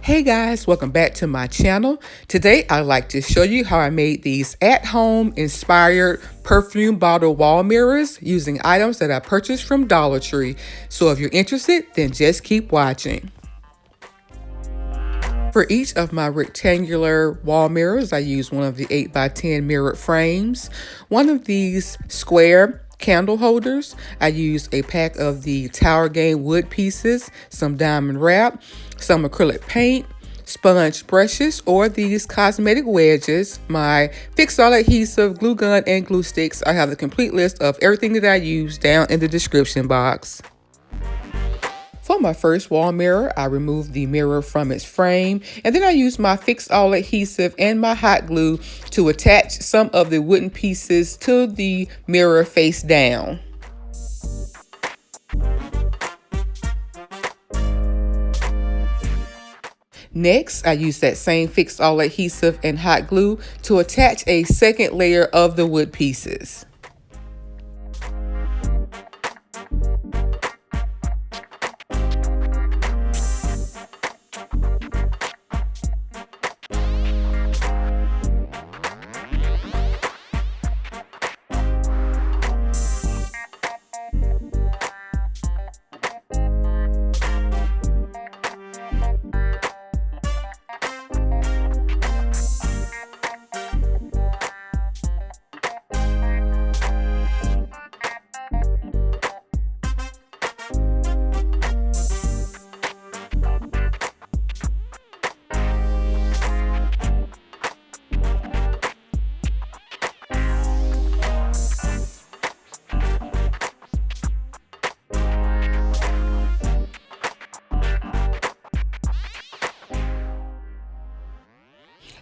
Hey guys, welcome back to my channel. Today I'd like to show you how I made these at-home inspired perfume bottle wall mirrors using items that I purchased from Dollar Tree. So if you're interested, then just keep watching. For each of my rectangular wall mirrors, I use one of the 8x10 mirrored frames. One of these square candle holders, I use a pack of the Tower Game wood pieces, some diamond wrap, some acrylic paint, sponge brushes, or these cosmetic wedges, my FixAll adhesive, glue gun, and glue sticks. I have the complete list of everything that I use down in the description box. For my first wall mirror, I removed the mirror from its frame, and then I used my FixAll adhesive and my hot glue to attach some of the wooden pieces to the mirror face down. Next, I used that same FixAll adhesive and hot glue to attach a second layer of the wood pieces.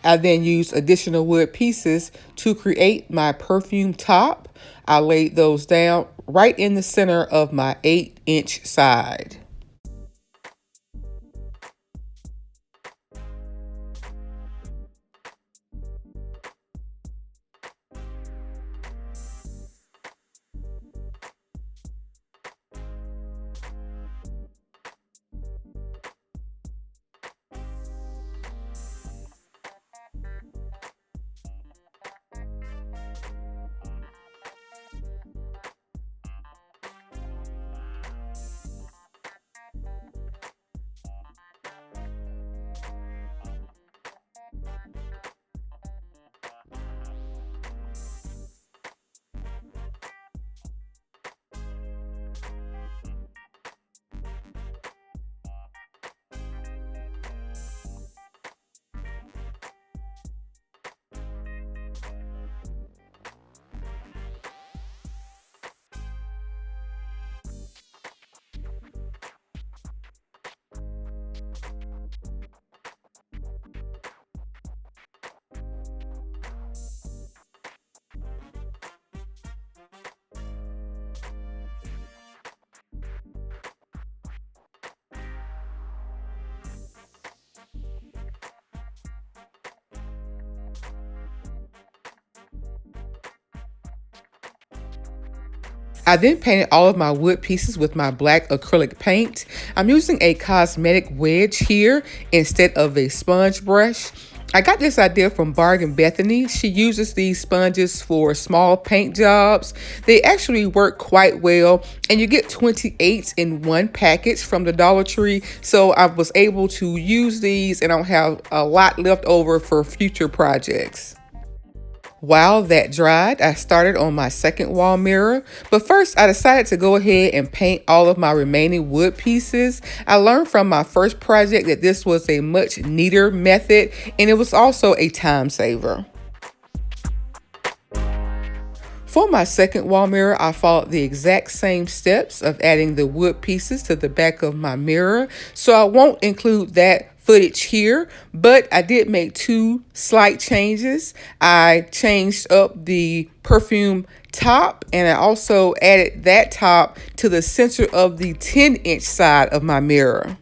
I then used additional wood pieces to create my perfume top. I laid those down right in the center of my 8-inch side. I then painted all of my wood pieces with my black acrylic paint. I'm using a cosmetic wedge here instead of a sponge brush. I got this idea from Bargain Bethany. She uses these sponges for small paint jobs. They actually work quite well, and you get 28 in one package from the Dollar Tree. So I was able to use these, and I'll have a lot left over for future projects. While that dried, I started on my second wall mirror, but first I decided to go ahead and paint all of my remaining wood pieces. I learned from my first project that this was a much neater method, and it was also a time saver. For my second wall mirror, I followed the exact same steps of adding the wood pieces to the back of my mirror, so I won't include that footage here, but I did make two slight changes. I changed up the perfume top, and I also added that top to the center of the 10-inch side of my mirror.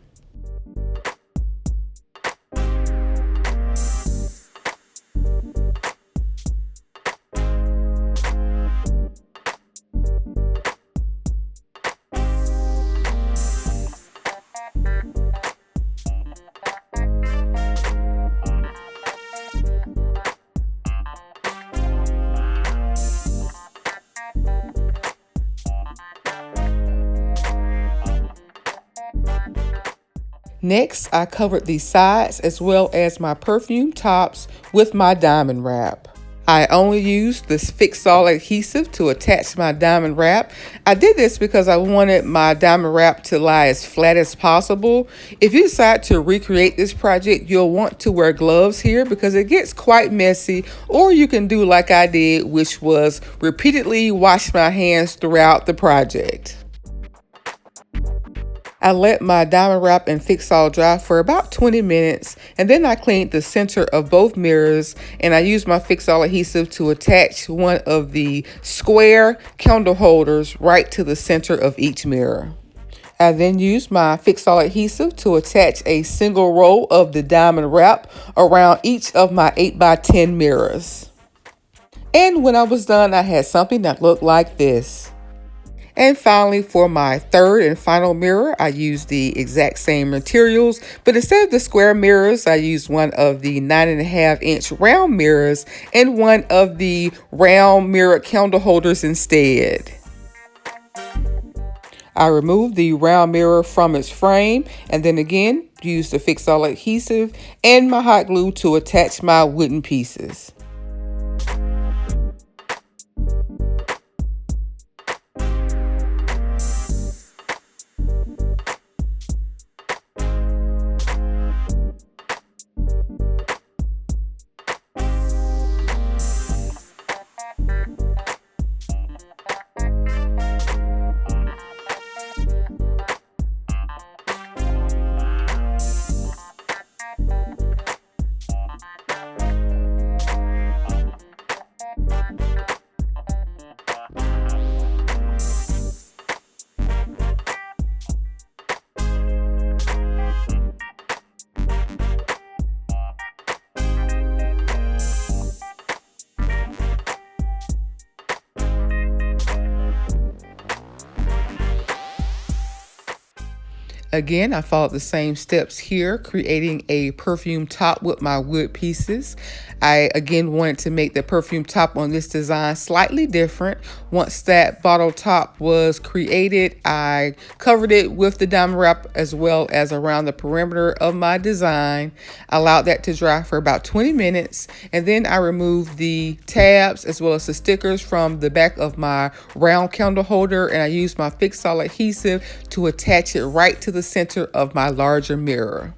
Next, I covered the sides as well as my perfume tops with my diamond wrap. I only used this FixAll adhesive to attach my diamond wrap. I did this because I wanted my diamond wrap to lie as flat as possible. If you decide to recreate this project, you'll want to wear gloves here because it gets quite messy, or you can do like I did, which was repeatedly wash my hands throughout the project. I let my diamond wrap and FixAll dry for about 20 minutes, and then I cleaned the center of both mirrors, and I used my FixAll adhesive to attach one of the square candle holders right to the center of each mirror. I then used my FixAll adhesive to attach a single roll of the diamond wrap around each of my 8x10 mirrors. And when I was done, I had something that looked like this. And finally, for my third and final mirror, I used the exact same materials, but instead of the square mirrors, I used one of the 9.5-inch round mirrors and one of the round mirror candle holders instead. I removed the round mirror from its frame and then again used the FixAll adhesive and my hot glue to attach my wooden pieces. Again, I followed the same steps here, creating a perfume top with my wood pieces. I again wanted to make the perfume top on this design slightly different. Once that bottle top was created, I covered it with the diamond wrap as well as around the perimeter of my design. I allowed that to dry for about 20 minutes, and then I removed the tabs as well as the stickers from the back of my round candle holder, and I used my FixAll adhesive to attach it right to the center of my larger mirror.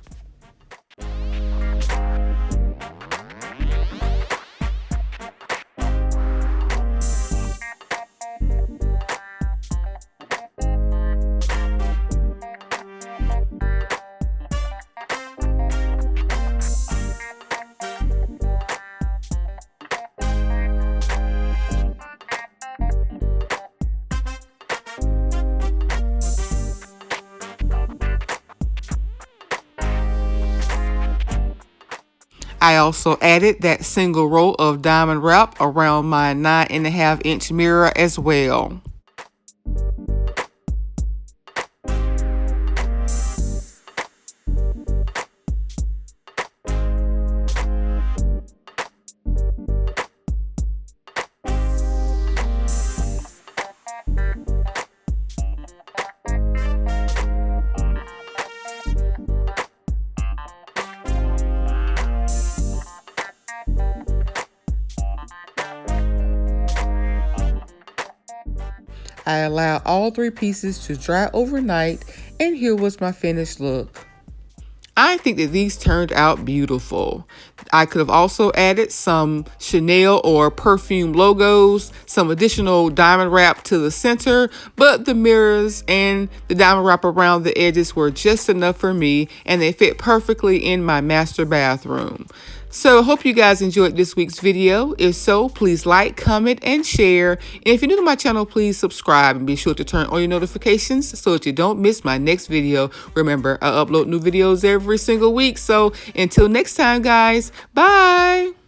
I also added that single row of diamond wrap around my 9.5-inch mirror as well. I allowed all 3 pieces to dry overnight, and here was my finished look. I think that these turned out beautiful. I could have also added some Chanel or Perfume logos, some additional diamond wrap to the center, but the mirrors and the diamond wrap around the edges were just enough for me, and they fit perfectly in my master bathroom. So I hope you guys enjoyed this week's video. If so, please like, comment, and share. And if you're new to my channel, please subscribe and be sure to turn on your notifications so that you don't miss my next video. Remember, I upload new videos every single week. So until next time, guys, bye.